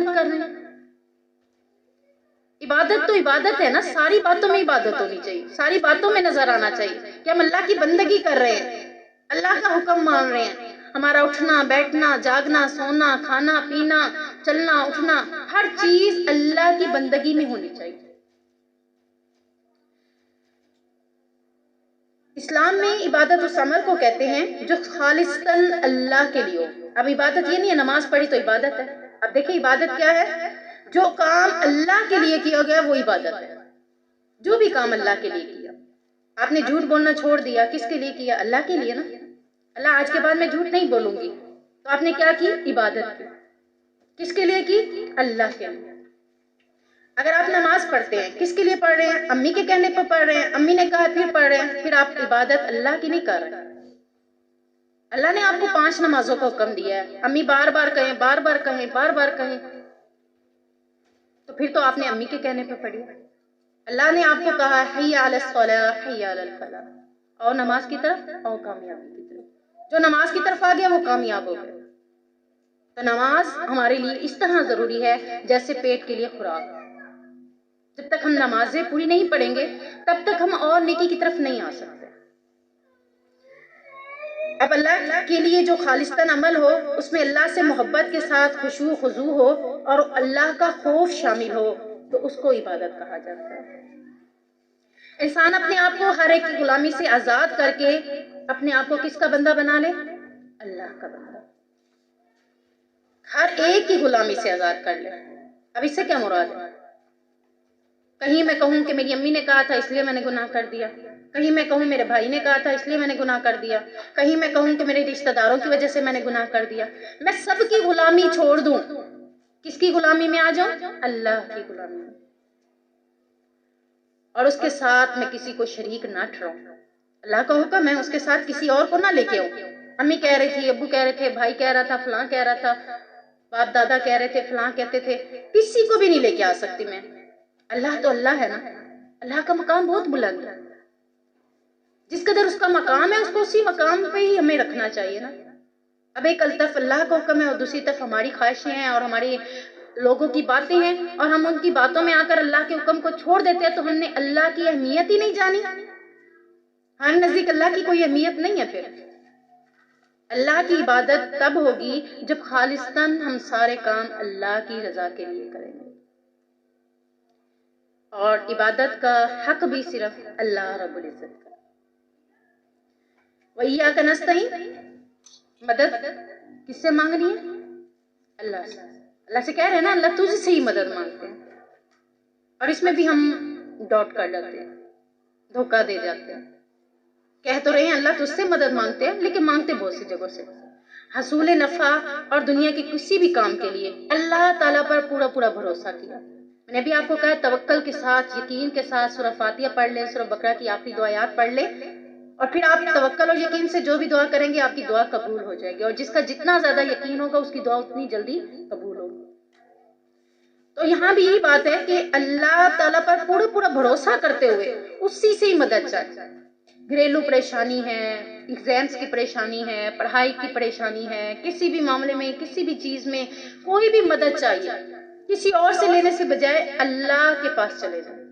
عبادت کر رہے ہیں؟ عبادت تو عبادت ہے نا، ساری باتوں میں عبادت ہونی چاہیے، ساری باتوں میں نظر آنا چاہیے کہ ہم اللہ کی بندگی کر رہے ہیں، اللہ کا حکم مان رہے ہیں. ہمارا اٹھنا بیٹھنا جاگنا سونا کھانا پینا چلنا اٹھنا ہر چیز اللہ کی بندگی میں ہونی چاہیے. اسلام میں عبادت اس عمل کو کہتے ہیں جو خالصتاً اللہ کے لیے ہو. اب عبادت یہ نہیں ہے نماز پڑھی تو عبادت ہے. اب دیکھیں عبادت کیا ہے؟ جو کام اللہ کے لیے کیا گیا وہ عبادت ہے. جو بھی کام اللہ کے لیے کیا. آپ نے جھوٹ بولنا چھوڑ دیا، کس کے لیے کیا؟ اللہ کے لیے نا. اللہ آج کے بعد میں جھوٹ نہیں بولوں گی، تو آپ نے کیا کی؟ عبادت کی. کس کے لیے کی؟ اللہ کے لیے. اگر آپ نماز پڑھتے ہیں کس کے لیے پڑھ رہے ہیں؟ امی کے کہنے پر پڑھ رہے ہیں، امی نے کہا پھر پڑھ رہے ہیں. پھر آپ عبادت اللہ کی نہیں کر رہے. اللہ نے آپ کو 5 نمازوں کا حکم دیا ہے، امی بار بار کہیں بار بار کہیں بار بار کہیں، تو پھر تو آپ نے امی کے کہنے پر پڑھی. اللہ نے آپ کو کہا حی علی الصلاۃ حی علی الفلاح، اور نماز کی طرف اور کامیابی کی طرف. جو نماز کی طرف آ گیا وہ کامیاب ہو گیا. تو نماز ہمارے لیے اس طرح ضروری ہے جیسے پیٹ کے لیے خوراک. جب تک ہم نمازیں پوری نہیں پڑھیں گے تب تک ہم اور نیکی کی طرف نہیں آ سکتے. اب اللہ کے لیے جو خالصتاً عمل ہو اس میں اللہ سے محبت کے ساتھ خشوع خضوع ہو اور اللہ کا خوف شامل ہو تو اس کو عبادت کہا جاتا ہے. انسان اپنے آپ کو ہر ایک کی غلامی سے آزاد کر کے اپنے آپ کو کس کا بندہ بنا لے؟ اللہ کا بندہ. ہر ایک کی غلامی سے آزاد کر لے. اب اس سے کیا مراد ہے؟ کہیں میں کہوں کہ میری امی نے کہا تھا اس لیے میں نے گناہ کر دیا، کہیں میں کہوں میرے بھائی نے کہا تھا اس لیے میں نے گناہ کر دیا، کہیں میں کہوں کہ میرے رشتہ داروں کی وجہ سے میں نے گناہ کر دیا. میں سب کی غلامی چھوڑ دوں، کس کی غلامی میں آ جاؤں؟ اللہ کی غلامی میں. اور اس کے ساتھ میں کسی کو شریک نہ ٹھہراؤں. اللہ کا حکم ہے اس کے ساتھ کسی اور کو نہ لے کے آؤں. امی کہہ رہی تھی، ابو کہہ رہے تھے، بھائی کہہ رہا تھا، فلاں کہہ رہا تھا، باپ دادا کہہ رہے تھے، فلاں کہتے تھے، کسی کو بھی نہیں لے کے آ سکتی میں. اللہ تو اللہ ہے نا. اللہ کا مقام بہت بلند ہے. جس قدر اس کا مقام ہے اس کو اسی مقام پہ ہی ہمیں رکھنا چاہیے نا. اب ایک طرف اللہ کا حکم ہے اور دوسری طرف ہماری خواہشیں ہیں اور ہماری لوگوں کی باتیں ہیں، اور ہم ان کی باتوں میں آ کر اللہ کے حکم کو چھوڑ دیتے ہیں. تو ہم نے اللہ کی اہمیت ہی نہیں جانی. ہمارے نزدیک اللہ کی کوئی اہمیت نہیں ہے. پھر اللہ کی عبادت تب ہوگی جب خالصتاً ہم سارے کام اللہ کی رضا کے لیے کریں گے. اور عبادت کا حق بھی صرف اللہ رب العزت کا. وَإِيَّاكَ نَسْتَعِينُ، مدد کس سے مانگنی ہے؟ اللہ سے. اللہ سے کہہ رہے ہیں نا اللہ تجھ سے ہی مدد مانگتے ہیں. اور اس میں بھی ہم ڈاٹ کر ڈالتے ہیں، دھوکہ دے جاتے ہیں. کہہ تو رہے ہیں اللہ تجھ سے مدد مانگتے ہیں، لیکن مانگتے بہت سی جگہوں سے. حصول نفع اور دنیا کے کسی بھی کام کے لیے اللہ تعالیٰ پر پورا پورا بھروسہ کیا. میں نے بھی آپ کو کہا توکل کے ساتھ یقین کے ساتھ سورہ فاتحہ پڑھ لیں، سورہ بقرہ کی آخری 2 آیات پڑھ لیں، اور پھر آپ توکل اور یقین سے جو بھی دعا کریں گے آپ کی دعا قبول ہو جائے گی. اور جس کا جتنا زیادہ یقین ہوگا اس کی دعا اتنی جلدی قبول ہوگی. تو یہاں بھی یہی بات ہے کہ اللہ تعالیٰ پر پورا پورا بھروسہ کرتے ہوئے اسی سے ہی مدد چاہیے. گھریلو پریشانی ہے، ایگزامس کی پریشانی ہے، پڑھائی کی پریشانی ہے، کسی بھی معاملے میں کسی بھی چیز میں کوئی بھی مدد چاہیے، کسی اور سے لینے سے بجائے اللہ کے پاس چلے جائیں.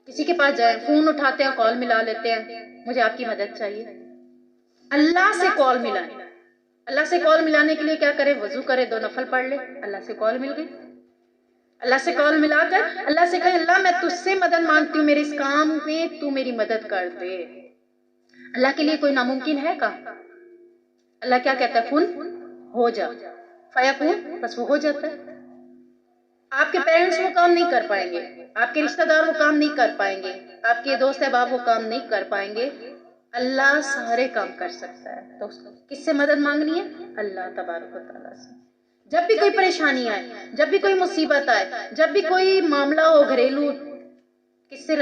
کسی کے پاس جائیں، فون اٹھاتے ہیں، کال ملا لیتے ہیں، مجھے آپ کی مدد چاہیے. اللہ سے کال ملائیں. اللہ سے کال ملانے کے لیے کیا کرے؟ وضو کرے، 2 نفل پڑھ لے، اللہ سے کال مل گئی. اللہ سے کال ملا کر اللہ سے کہے اللہ میں تجھ سے مدد مانگتی ہوں، میرے اس کام میں تو میری مدد کر دے. اللہ کے لیے کوئی ناممکن ہے کا؟ اللہ کیا کہتا ہے؟ کن ہو جا فیکون، بس وہ ہو جاتا ہے. آپ کے پیرنٹس وہ کام نہیں کر پائیں گے، آپ کے رشتہ دار وہ کام نہیں کر پائیں گے، آپ کے دوست احباب وہ کام نہیں کر پائیں گے. اللہ سارے کام کر سکتا ہے. تو کس سے مدد مانگنی ہے؟ اللہ تبارک و تعالیٰ سے. جب بھی کوئی پریشانی آئے، جب بھی کوئی مصیبت آئے، جب بھی کوئی معاملہ ہو گھریلو، کس سے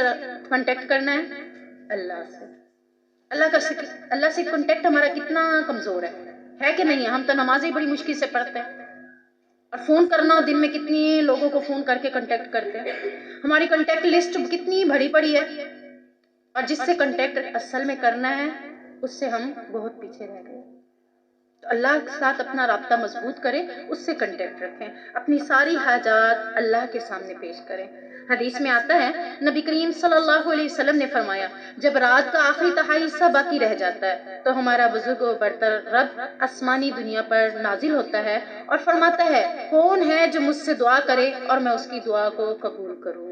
کانٹیکٹ کرنا ہے؟ اللہ سے. اللہ سے کانٹیکٹ ہمارا کتنا کمزور ہے کہ نہیں؟ ہم تو نمازیں بڑی مشکل سے پڑھتے ہیں، اور فون کرنا ہو دن میں کتنی لوگوں کو فون کر کے کانٹیکٹ کرتے ہیں. ہماری کانٹیکٹ لسٹ کتنی بڑی پڑی ہے، اور جس سے کانٹیکٹ اصل میں کرنا ہے اس سے ہم بہت پیچھے رہ گئے. تو اللہ کے ساتھ اپنا رابطہ مضبوط کریں، اس سے کنٹیکٹ رکھیں، اپنی ساری حاجات اللہ کے سامنے پیش کریں۔ حدیث میں آتا ہے نبی کریم صلی اللہ علیہ وسلم نے فرمایا جب رات کا آخری تہائی حصہ باقی رہ جاتا ہے تو ہمارا بزرگ و برتر رب آسمانی دنیا پر نازل ہوتا ہے اور فرماتا ہے کون ہے جو مجھ سے دعا کرے اور میں اس کی دعا کو قبول کروں۔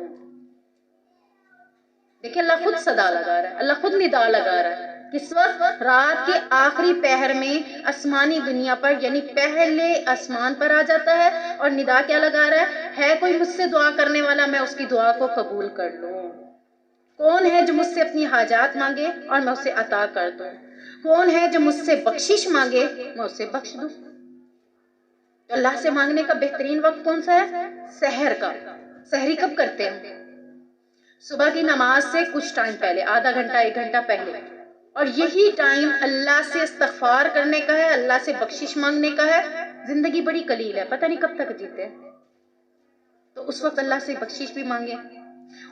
دیکھیں اللہ خود صدا لگا رہا ہے، اللہ خود ندا لگا رہا ہے، کس وقت؟ رات کے آخری پہر میں آسمانی دنیا پر یعنی پہلے آسمان پر آ جاتا ہے اور ندا کیا لگا رہا ہے کوئی مجھ سے دعا کرنے والا میں اس کی دعا کو قبول کر لوں۔ کون ہے جو مجھ سے اپنی حاجات مانگے اور میں اسے عطا کر دوں؟ کون ہے جو مجھ سے بخشش مانگے میں اسے بخش دوں؟ تو اللہ سے مانگنے کا بہترین وقت کون سا ہے؟ سحر کا۔ سحری کب کرتے ہیں؟ صبح کی نماز سے کچھ ٹائم پہلے، آدھا گھنٹہ 1 گھنٹہ پہلے، اور یہی ٹائم اللہ سے استغفار کرنے کا ہے، اللہ سے بخشش مانگنے کا ہے۔ زندگی بڑی قلیل ہے، پتہ نہیں کب تک جیتے، تو اس وقت اللہ سے بخشش بھی مانگے،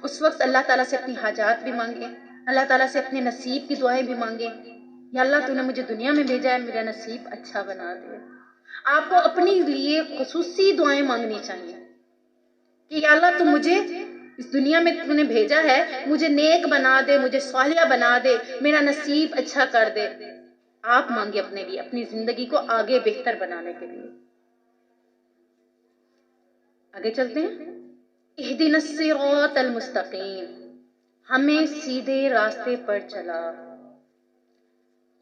اس وقت اللہ تعالیٰ سے اپنی حاجات بھی مانگے، اللہ تعالیٰ سے اپنے نصیب کی دعائیں بھی مانگے۔ یا اللہ تو نے مجھے دنیا میں بھیجا ہے، میرا نصیب اچھا بنا دے۔ آپ کو اپنے لیے خصوصی دعائیں مانگنی چاہیے کہ یا اللہ تو مجھے اس دنیا میں تو نے بھیجا ہے، مجھے نیک بنا دے، مجھے صالحہ بنا دے، میرا نصیب اچھا کر دے۔ آپ مانگے اپنے لیے، اپنی زندگی کو آگے بہتر بنانے کے لیے۔ آگے چلتے ہیں۔ اہدنا الصراط المستقیم، ہمیں سیدھے راستے پر چلا۔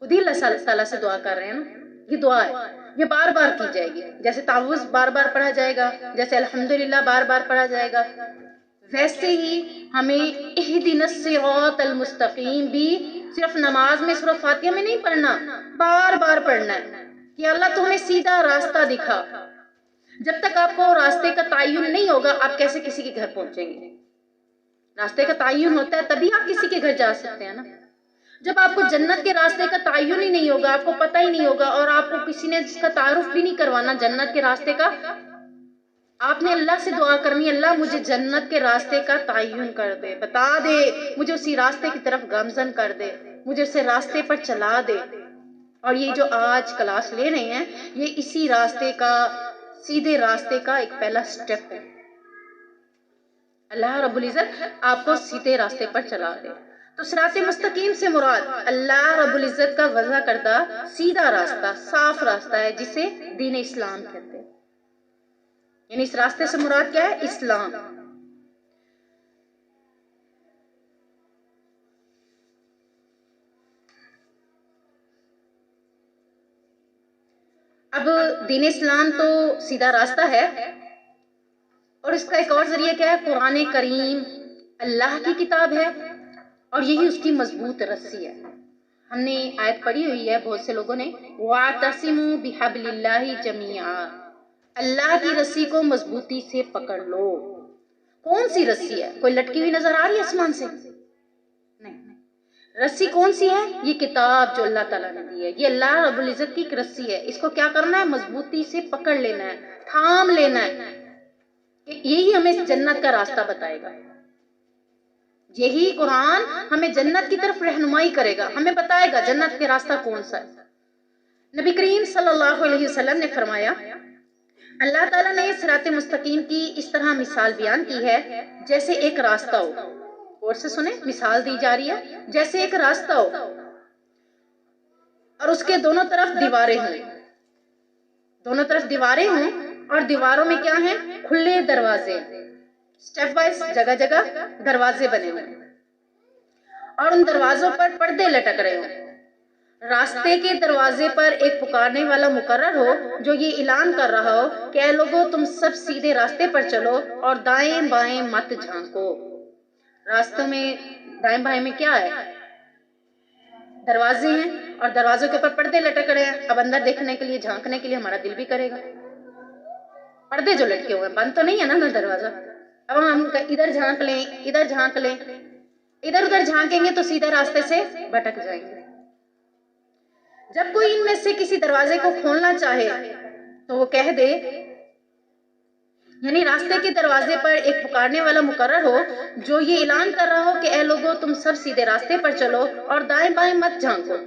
خود ہی اللہ تعالیٰ سے دعا کر رہے ہیں نا، یہ دعا ہے، یہ بار بار کی جائے گی، جیسے تعوذ بار بار پڑھا جائے گا، جیسے الحمدللہ بار بار پڑھا جائے گا، ویسے ہی ہمیں اہدنا الصراط المستقیم بھی صرف نماز میں سورہ فاتحہ میں نہیں پڑھنا، بار بار پڑھنا ہے کہ اللہ تو ہمیں سیدھا راستہ دکھا۔ جب تک آپ کو راستے کا تعین نہیں ہوگا آپ کیسے کسی کے گھر پہنچیں گے؟ راستے کا تعین ہوتا ہے تبھی آپ کسی کے گھر جا سکتے ہیں نا۔ جب آپ کو جنت کے راستے کا تعین ہی نہیں ہوگا، آپ کو پتہ ہی نہیں ہوگا اور آپ کو کسی نے جس کا تعارف بھی نہیں کروانا جنت کے راستے کا، آپ نے اللہ سے دعا کرنی، اللہ مجھے جنت کے راستے کا تعین کر دے، بتا دے، مجھے اسی راستے کی طرف گامزن کر دے، مجھے اسے راستے پر چلا دے۔ اور یہ جو آج کلاس لے رہے ہیں یہ اسی راستے کا، سیدھے راستے کا ایک پہلا سٹیپ ہے۔ اللہ رب العزت آپ کو سیدھے راستے پر چلا دے۔ تو صراط مستقیم سے مراد اللہ رب العزت کا وضع کردہ سیدھا راستہ، صاف راستہ ہے جسے دین اسلام کہتے ہیں۔ یعنی اس راستے سے مراد کیا ہے؟ اسلام۔ اب دین اسلام تو سیدھا راستہ ہے اور اس کا ایک اور ذریعہ کیا ہے؟ قرآن کریم اللہ کی کتاب ہے اور یہی اس کی مضبوط رسی ہے۔ ہم نے آیت پڑھی ہوئی ہے بہت سے لوگوں نے، وَاعْتَصِمُوا بِحَبْلِ اللَّهِ جَمِيعًا، اللہ کی رسی کو مضبوطی سے پکڑ لو۔ کون سی رسی ہے؟ کوئی لٹکی ہوئی نظر آ رہی ہے آسمان سے؟ نہیں۔ رسی کون سی ہے؟ یہ کتاب جو اللہ تعالیٰ نے دی ہے، یہ اللہ رب العزت کی ایک رسی ہے، اس کو کیا کرنا ہے؟ مضبوطی سے پکڑ لینا ہے، تھام لینا ہے، کہ یہی ہمیں جنت کا راستہ بتائے گا۔ یہی قرآن ہمیں جنت کی طرف رہنمائی کرے گا، ہمیں بتائے گا جنت کے راستہ کون سا ہے۔ نبی کریم صلی اللہ علیہ وسلم نے فرمایا اللہ تعالیٰ نے صراط مستقیم کی اس طرح مثال بیان کی ہے جیسے ایک راستہ ہو، اور سے سنیں مثال دی جا رہی ہے، جیسے ایک راستہ ہو اور اس کے دونوں طرف دیواریں ہوں، دونوں طرف دیواریں ہوں اور دیواروں میں کیا ہیں؟ کھلے دروازے، سٹیپ وائز جگہ جگہ دروازے بنے ہوئے اور ان دروازوں پر پردے لٹک رہے ہوں۔ راستے کے دروازے پر ایک پکارنے والا مقرر ہو جو یہ اعلان کر رہا ہو کہ اے لوگو تم سب سیدھے راستے پر چلو اور دائیں بائیں مت جھانکو۔ راستوں میں دائیں بائیں میں کیا ہے؟ دروازے ہیں اور دروازوں کے اوپر پردے لٹک رہے ہیں۔ اب اندر دیکھنے کے لیے، جھانکنے کے لیے ہمارا دل بھی کرے گا۔ پردے جو لٹکے ہوئے ہیں، بند تو نہیں ہے نا دروازہ۔ اب ہم ادھر جھانک لیں، ادھر جھانک لیں، ادھر ادھر جھانکیں گے تو سیدھے راستے سے بھٹک جائیں گے۔ جب کوئی ان میں سے کسی دروازے کو کھولنا چاہے تو وہ کہہ دے، یعنی راستے کے دروازے پر ایک پکارنے والا مقرر ہو جو یہ اعلان کر رہا ہو کہ اے لوگو تم سب سیدھے راستے پر چلو اور دائیں بائیں مت جھانکو،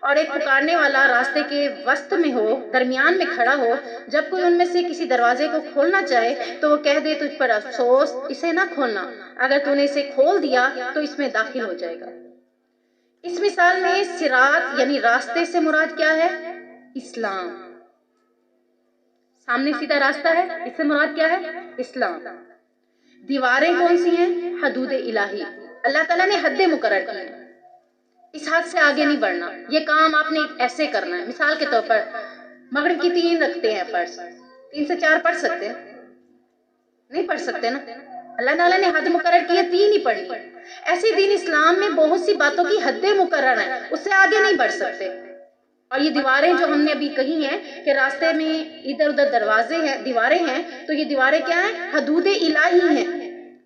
اور ایک پکارنے والا راستے کے وسط میں ہو، درمیان میں کھڑا ہو، جب کوئی ان میں سے کسی دروازے کو کھولنا چاہے تو وہ کہہ دے تجھ پر افسوس، اسے نہ کھولنا، اگر تو نے اسے کھول دیا تو اس میں داخل ہو جائے گا۔ اس مثال میں صراط یعنی راستے سے مراد کیا ہے؟ اسلام۔ سامنے سیدھا راستہ ہے، اس سے مراد کیا ہے؟ اسلام۔ دیواریں کون سی ہیں؟ حدود الہی، اللہ تعالیٰ نے حدیں مقرر کی ہیں، اس حد سے آگے نہیں بڑھنا، یہ کام آپ نے ایسے کرنا ہے۔ مثال کے طور پر مغرب کی 3 رکھتے ہیں فرض، 3 سے 4 پڑھ سکتے ہیں؟ نہیں پڑھ سکتے نا، اللہ تعالیٰ نے حد مقرر کی ہے 3 ہی پڑھنی۔ ایسے دین اسلام میں بہت سی باتوں کی حدیں مقرر ہیں، اس سے آگے نہیں بڑھ سکتے۔ اور یہ دیواریں جو ہم نے ابھی کہی ہیں کہ راستے میں ادھر ادھر دروازے ہیں، دیواریں ہیں، تو یہ دیواریں کیا ہیں؟ حدود الہی ہیں،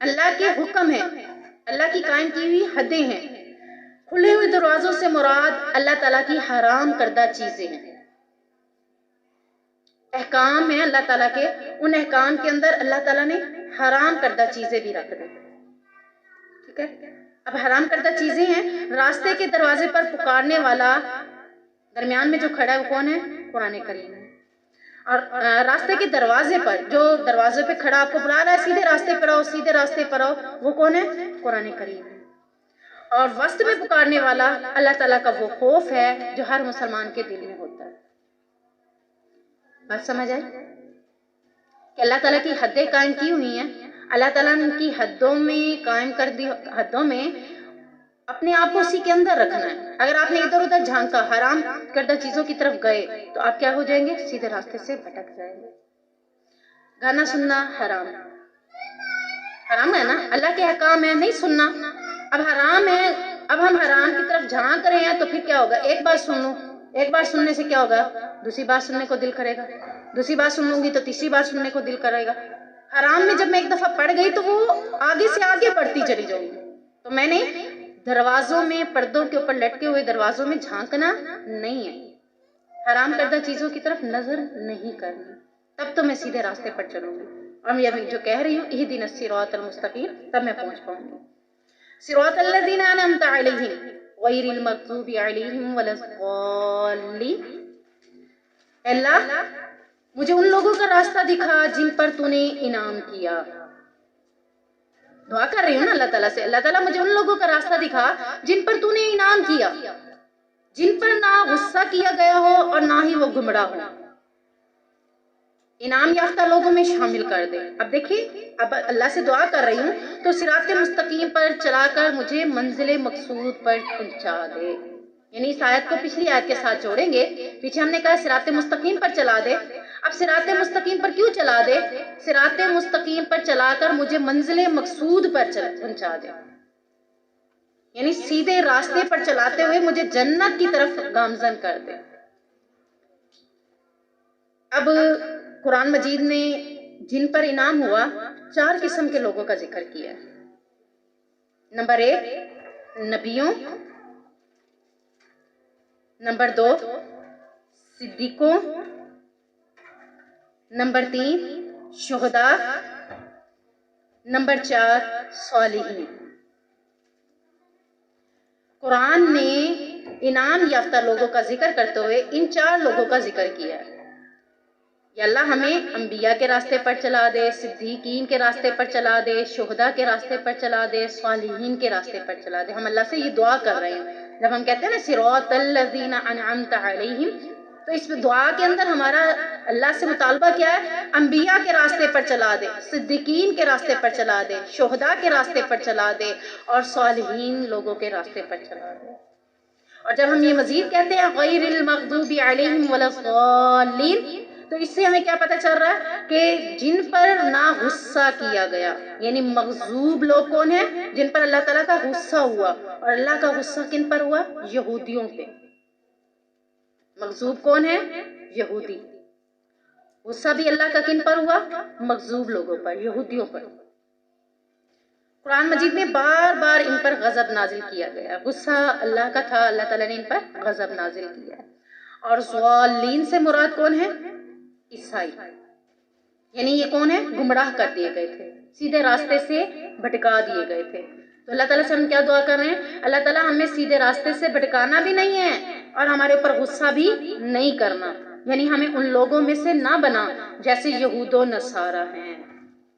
اللہ کے حکم ہیں، اللہ کی قائم کی ہوئی حدیں ہیں۔ کھلے ہوئے دروازوں سے مراد اللہ تعالیٰ کی حرام کردہ چیزیں ہیں، احکام ہیں اللہ تعالیٰ کے، ان احکام کے اندر اللہ تعالیٰ نے حرام کردہ چیزیں بھی رکھ دی، ٹھیک ہے؟ اب حرام کردہ چیزیں ہیں، راستے کے دروازے پر پکارنے والا درمیان میں جو کھڑا ہے وہ کون ہے؟ قرآن کریم ہے۔ اور راستے کے دروازے پر جو دروازے پہ کھڑا آپ کو بلا رہا ہے سیدھے راستے پر آؤ، سیدھے راستے پر آؤ، وہ کون ہے؟ قرآن کریم ہے۔ اور وسط میں پکارنے والا اللہ تعالیٰ کا وہ خوف ہے جو ہر مسلمان کے دل میں ہوتا ہے۔ بات سمجھ آئی کہ اللہ تعالیٰ کی حدیں قائم کی ہوئی ہیں، اللہ تعالیٰ نے کی حدوں میں قائم کر دی، حدوں میں اپنے آپ کو اسی کے اندر رکھنا ہے۔ اگر آپ نے ادھر ادھر جھانکا، حرام کردہ چیزوں کی طرف گئے تو آپ کیا ہو جائیں گے؟ سیدھے راستے سے بھٹک جائیں گے۔ گانا سننا حرام، حرام ہے نا، اللہ کے احکام ہے، نہیں سننا۔ اب حرام ہے، اب ہم حرام کی طرف جھانک رہے ہیں تو پھر کیا ہوگا؟ ایک بار سن لوں، ایک بار سننے سے کیا ہوگا؟ دوسری بار سننے کو دل کرے گا، دوسری بار سن لوں گی تو تیسری بار سننے کو دل کرے گا۔ حرام میں جب میں ایک دفعہ پڑ گئی تو وہ آگے سے آگے بڑھتی چلی جاؤں گی۔ تو میں نے دروازوں میں، پردوں کے اوپر لٹکے ہوئے دروازوں میں جھانکنا نہیں ہے، حرام کردہ چیزوں کی طرف نظر نہیں کرنی، تب تو میں سیدھے راستے پر چلوں گی۔ اور میں ابھی جو کہہ رہی ہوں اہدنا الصراط المستقیم، تب میں پہنچ پاؤں گی۔ صراط الذین انعمت علیہم غیر المغضوب علیہم ولا الضالین۔ اللہ مجھے ان لوگوں کا راستہ دکھا جن پر تو نے انعام کیا۔ دعا کر رہی ہوں نا اللہ تعالیٰ سے، اللہ تعالیٰ مجھے ان لوگوں کا راستہ دکھا جن پر تو نے انعام کیا، جن پر نہ غصہ کیا گیا ہو اور نہ ہی وہ گمراہ ہو، انعام یافتہ لوگوں میں شامل کر دے۔ اب دیکھیں، اب اللہ سے دعا کر رہی ہوں تو صراط مستقیم پر چلا کر مجھے منزل مقصود پر پہنچا دے، یعنی اس آیت کو پچھلی آیت کے ساتھ جوڑیں گے۔ پیچھے ہم نے کہا صراط مستقیم پر چلا دے، اب صراط مستقیم پر کیوں چلا دے؟ صراط مستقیم پر چلا کر مجھے منزل مقصود پر پہنچا دے، یعنی سیدھے راستے پر چلاتے ہوئے مجھے جنت کی طرف گامزن کر دے۔ اب قرآن مجید نے جن پر انعام ہوا 4 قسم کے لوگوں کا ذکر کیا ہے۔ نمبر 1 نبیوں، نمبر 2 صدیقوں، نمبر 3 شہداء، نمبر 4 صالحین۔ قرآن نے انعام یافتہ لوگوں کا ذکر کرتے ہوئے ان 4 لوگوں کا ذکر کیا ہے۔ یا اللہ ہمیں انبیاء کے راستے پر چلا دے، صدیقین کے راستے پر چلا دے، شہداء کے راستے پر چلا دے، صالحین کے راستے پر چلا دے۔ ہم اللہ سے یہ دعا کر رہے ہیں، جب ہم کہتے ہیں نا صراط الذین انعمت علیہم، تو اس دعا کے اندر ہمارا اللہ سے مطالبہ کیا ہے؟ انبیاء کے راستے پر چلا دے، صدیقین کے راستے پر چلا دے، شہداء کے راستے پر چلا دے، اور صالحین لوگوں کے راستے پر چلا دے۔ اور جب ہم یہ مزید کہتے ہیں غیر المغضوب علیہم ولا الضالین، تو اس سے ہمیں کیا پتہ چل رہا ہے کہ جن پر نہ غصہ کیا گیا، یعنی مغضوب لوگ کون ہیں؟ جن پر اللہ تعالیٰ کا غصہ ہوا، اور اللہ کا غصہ کن پر ہوا؟ یہودیوں پہ۔ مغضوب کون ہے؟ یہودی۔ غصہ بھی اللہ کا کن پر ہوا؟ مغضوب لوگوں پر، یہودیوں پر۔ قرآن مجید میں بار بار ان پر غضب نازل کیا گیا، غصہ اللہ کا تھا، اللہ تعالیٰ نے ان پر غضب نازل کیا ہے۔ اور ضالین سے مراد کون ہے؟ عیسائی، یعنی یہ کون ہے؟ گمراہ کر دیے گئے تھے، سیدھے راستے سے بھٹکا دیے گئے تھے۔ تو اللہ تعالیٰ سے ہم کیا دعا کر رہے ہیں؟ اللہ تعالیٰ ہمیں سیدھے راستے سے بھٹکانا بھی نہیں ہے اور ہمارے اوپر غصہ بھی نہیں کرنا، یعنی ہمیں ان لوگوں میں سے نہ بنا جیسے یہود و نصارہ ہیں،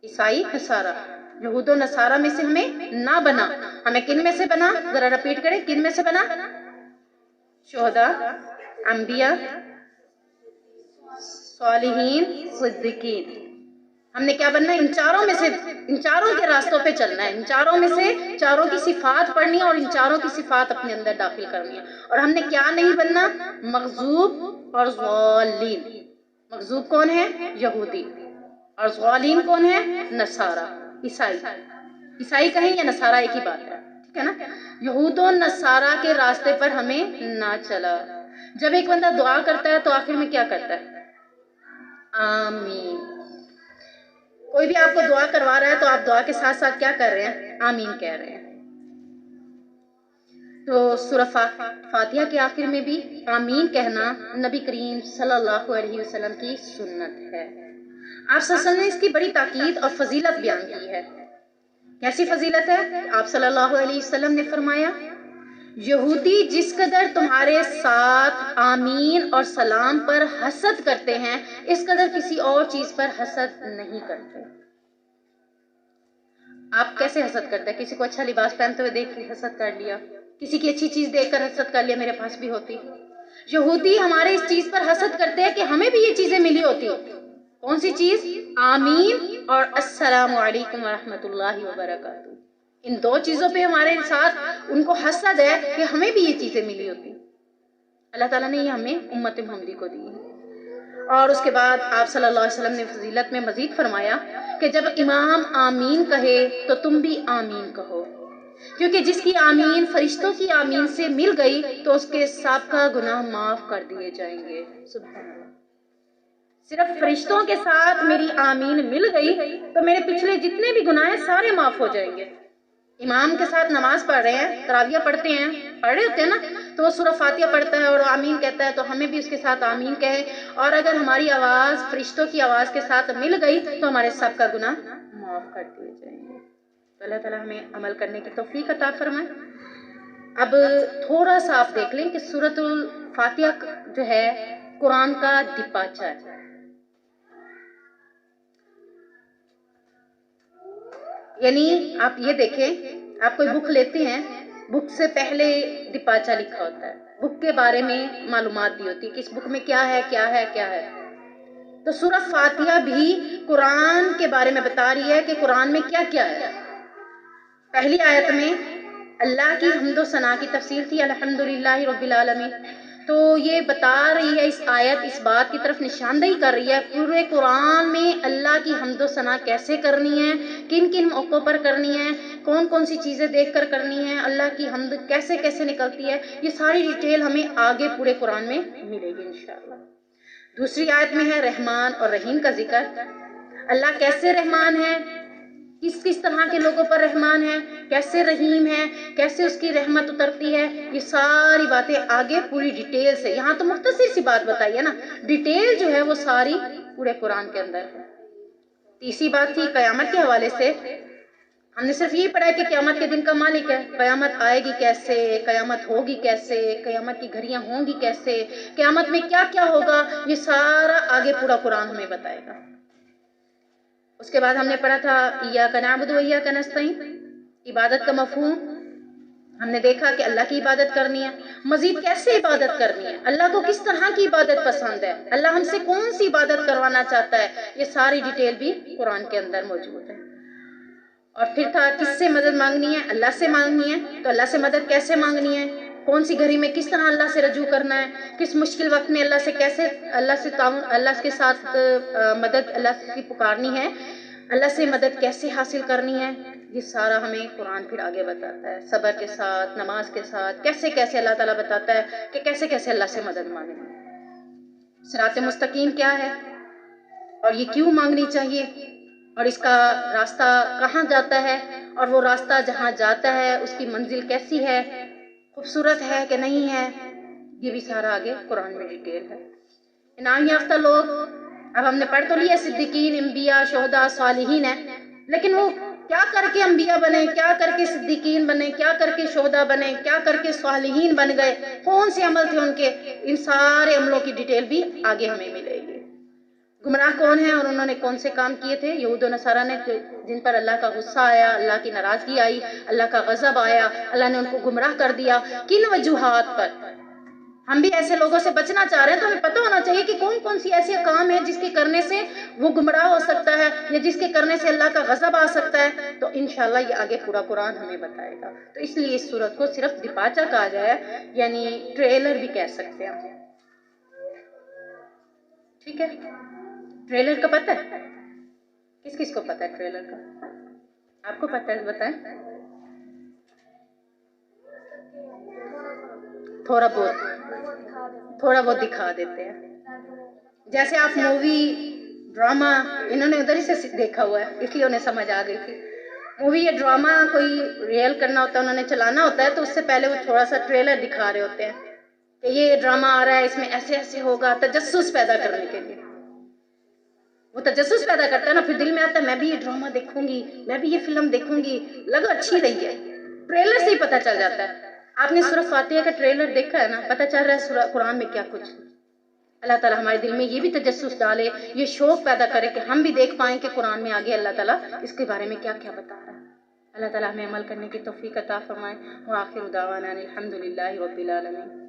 عیسائی نصارہ، یہود و نصارہ میں سے ہمیں نہ بنا۔ ہمیں کن میں سے بنا؟ ذرا رپیٹ کریں، کن میں سے بنا؟ شہداء، انبیاء، صالحین، صدیقین۔ ہم نے کیا بننا ہے؟ ان چاروں میں سے، ان چاروں کے راستوں پہ چلنا ہے، ان چاروں میں سے چاروں کی صفات پڑھنی ہے اور ان چاروں کی صفات اپنے اندر داخل کرنی ہے۔ اور ہم نے کیا نہیں بننا؟ مغضوب اور ضالین۔ مغضوب کون ہے؟ یہودی، اور ضالین کون ہے؟ نصارہ، عیسائی۔ عیسائی کہیں یا نصارہ ایک ہی بات ہے، ٹھیک ہے نا؟ یہود و نصارہ کے راستے پر ہمیں نہ چلا۔ جب ایک بندہ دعا کرتا ہے تو آخر میں کیا کرتا ہے؟ آمین۔ کوئی بھی آپ کو دعا کروا رہا ہے تو آپ دعا کے ساتھ ساتھ کیا کر رہے ہیں؟ آمین کہہ رہے ہیں۔ تو سورہ فاتحہ کے آخر میں بھی آمین کہنا نبی کریم صلی اللہ علیہ وسلم کی سنت ہے۔ آپ صلی اللہ علیہ وسلم نے اس کی بڑی تاکید اور فضیلت بیان کی ہے۔ کیسی فضیلت ہے؟ آپ صلی اللہ علیہ وسلم نے فرمایا، یہودی جس قدر تمہارے ساتھ آمین اور سلام پر حسد کرتے ہیں، اس قدر کسی اور چیز پر حسد نہیں کرتے۔ آپ کیسے حسد کرتے ہیں؟ کسی کو اچھا لباس پہنتے ہوئے دیکھ کے حسد کر لیا، کسی کی اچھی چیز دیکھ کر حسد کر لیا، میرے پاس بھی ہوتی۔ یہودی ہمارے اس چیز پر حسد کرتے ہیں کہ ہمیں بھی یہ چیزیں ملی ہوتی۔ کون سی چیز؟ آمین اور السلام علیکم ورحمۃ اللہ وبرکاتہ۔ ان دو چیزوں پہ ہمارے ساتھ ان کو حسد ہے کہ ہمیں بھی یہ چیزیں ملی ہوتی۔ اللہ تعالیٰ نے یہ ہمیں امت محمدی کو دی۔ اور اس کے بعد آپ صلی اللہ علیہ وسلم نے فضیلت میں مزید فرمایا کہ جب امام آمین کہے تو تم بھی آمین کہو، کیونکہ جس کی آمین فرشتوں کی آمین سے مل گئی تو اس کے سابقہ گناہ معاف کر دیے جائیں گے۔ سبحان اللہ۔ صرف فرشتوں کے ساتھ میری آمین مل گئی تو میرے پچھلے جتنے بھی گناہ ہیں سارے معاف ہو جائیں گے۔ امام کے ساتھ نماز پڑھ رہے ہیں، تراویح پڑھتے ہیں، پڑھ رہے ہوتے ہیں نا، تو وہ سورہ فاتحہ پڑھتا ہے اور آمین کہتا ہے تو ہمیں بھی اس کے ساتھ آمین کہیں، اور اگر ہماری آواز فرشتوں کی آواز کے ساتھ مل گئی تو ہمارے سب کا گناہ معاف کر دیے جائیں گے۔ تو اللہ تعالیٰ ہمیں عمل کرنے کی توفیق عطا فرمائے۔ اب تھوڑا سا آپ دیکھ لیں کہ سورۃ الفاتحہ جو ہے قرآن کا دیپاچہ ہے۔ یعنی آپ یہ دیکھیں، آپ کوئی بک لیتے ہیں، بک سے پہلے دیپاچہ لکھا ہوتا ہے، بک کے بارے میں معلومات دی ہوتی ہے کہ اس بک میں کیا ہے کیا ہے کیا ہے۔ تو سورہ فاتحہ بھی قرآن کے بارے میں بتا رہی ہے کہ قرآن میں کیا کیا ہے۔ پہلی آیت میں اللہ کی حمد و ثنا کی تفسیر تھی، الحمدللہ رب العالمین۔ تو یہ بتا رہی ہے اس آیت، اس بات کی طرف نشاندہی کر رہی ہے پورے قرآن میں اللہ کی حمد و ثنا کیسے کرنی ہے، کن کن موقعوں پر کرنی ہے، کون کون سی چیزیں دیکھ کر کرنی ہے، اللہ کی حمد کیسے کیسے نکلتی ہے، یہ ساری ڈیٹیل ہمیں آگے پورے قرآن میں ملے گی انشاءاللہ۔ دوسری آیت میں ہے رحمان اور رحیم کا ذکر، اللہ کیسے رحمان ہے، کس کس طرح کے لوگوں پر رحمان ہے، کیسے رحیم ہے، کیسے اس کی رحمت اترتی ہے، یہ ساری باتیں آگے پوری ڈیٹیل سے، یہاں تو مختصر سی بات بتائی ہے نا، ڈیٹیل جو ہے وہ ساری پورے قرآن کے اندر ہے۔ تیسری بات تھی قیامت کے حوالے سے، ہم نے صرف یہی پڑھا ہے کہ قیامت کے دن کا مالک ہے، قیامت آئے گی کیسے، قیامت ہوگی کیسے، قیامت کی گھڑیاں ہوں گی کیسے، قیامت میں کیا کیا ہوگا، یہ سارا آگے پورا قرآن ہمیں بتائے گا۔ اس کے بعد ہم نے پڑھا تھا ایاک نعبد و ایاک نستعین، عبادت کا مفہوم ہم نے دیکھا کہ اللہ کی عبادت کرنی ہے، مزید کیسے عبادت کرنی ہے، اللہ کو کس طرح کی عبادت پسند ہے، اللہ ہم سے کون سی عبادت کروانا چاہتا ہے، یہ ساری ڈیٹیل بھی قرآن کے اندر موجود ہے۔ اور پھر تھا کس سے مدد مانگنی ہے، اللہ سے مانگنی ہے، تو اللہ سے مدد کیسے مانگنی ہے، کون سی گھڑی میں کس طرح اللہ سے رجوع کرنا ہے، کس مشکل وقت میں اللہ سے کیسے اللہ کے ساتھ مدد اللہ کی پکارنی ہے، اللہ سے مدد کیسے حاصل کرنی ہے، یہ سارا ہمیں قرآن پھر آگے بتاتا ہے، صبر کے ساتھ، نماز کے ساتھ، کیسے کیسے اللہ تعالیٰ بتاتا ہے کہ کیسے کیسے اللہ سے مدد مانگنی ہے، صراط مستقیم کیا ہے اور یہ کیوں مانگنی چاہیے، اور اس کا راستہ کہاں جاتا ہے، اور وہ راستہ جہاں جاتا ہے اس کی منزل کیسی ہے، خوبصورت ہے کہ نہیں ہے، یہ بھی سارا آگے قرآن میں ڈیٹیل ہے۔ انعام یافتہ لوگ، اب ہم نے پڑھ تو لیا صدیقین، انبیاء، شہداء، صالحین ہیں، لیکن وہ کیا کر کے انبیاء بنے، کیا کر کے صدیقین بنے، کیا کر کے شہداء بنے، کیا کر کے صالحین بن گئے، کون سے عمل تھے ان کے، ان سارے عملوں کی ڈیٹیل بھی آگے ہمیں ملے گی۔ گمراہ کون ہیں اور انہوں نے کون سے کام کیے تھے؟ یہود و نصارہ نے، جن پر اللہ کا غصہ آیا، اللہ کی ناراضگی آئی، اللہ کا غضب آیا، اللہ نے ان کو گمراہ کر دیا۔ کن وجوہات پر؟ ہم بھی ایسے لوگوں سے بچنا چاہ رہے ہیں تو ہمیں پتہ ہونا چاہیے کہ کون کون سی ایسے کام ہیں جس کے کرنے سے وہ گمراہ ہو سکتا ہے یا جس کے کرنے سے اللہ کا غضب آ سکتا ہے، تو انشاءاللہ یہ آگے پورا قرآن ہمیں بتائے گا۔ تو اس لیے اس سورت کو صرف دیپاچہ کہا جائے، یعنی ٹریلر بھی کہہ سکتے ہیں، ٹھیک ہے؟ ٹریلر کا پتہ ہے؟ کس کس کو پتہ ہے ٹریلر کا؟ آپ کو پتہ ہے؟ بتائیں۔ تھوڑا بہت دکھا دیتے ہیں، جیسے آپ مووی، ڈرامہ، انہوں نے ادھر ہی سے دیکھا ہوا ہے اس لیے انہیں سمجھ آ گئی تھی۔ مووی یا ڈرامہ کوئی ریئل کرنا ہوتا ہے، انہوں نے چلانا ہوتا ہے تو اس سے پہلے وہ تھوڑا سا ٹریلر دکھا رہے ہوتے ہیں کہ یہ ڈرامہ آ رہا ہے، اس میں ایسے ایسے ہوگا، تجسس پیدا کرنے کے لیے۔ وہ تجسس پیدا کرتا ہے نا، پھر دل میں آتا ہے میں بھی یہ ڈرامہ دیکھوں گی، میں بھی یہ فلم دیکھوں گی، لگا اچھی رہی ہے، ٹریلر سے ہی پتہ چل جاتا ہے۔ آپ نے سورۃ فاتحہ کا ٹریلر دیکھا ہے نا، پتہ چل رہا ہے سورہ قرآن میں کیا کچھ۔ اللہ تعالیٰ ہمارے دل میں یہ بھی تجسس ڈالے، یہ شوق پیدا کرے کہ ہم بھی دیکھ پائیں کہ قرآن میں آگے اللہ تعالیٰ اس کے بارے میں کیا کیا بتا رہا ہے۔ اللہ تعالیٰ ہمیں عمل کرنے کی توفیق عطا فرمائے۔ وآخر دعوانا الحمد للہ رب العالمین۔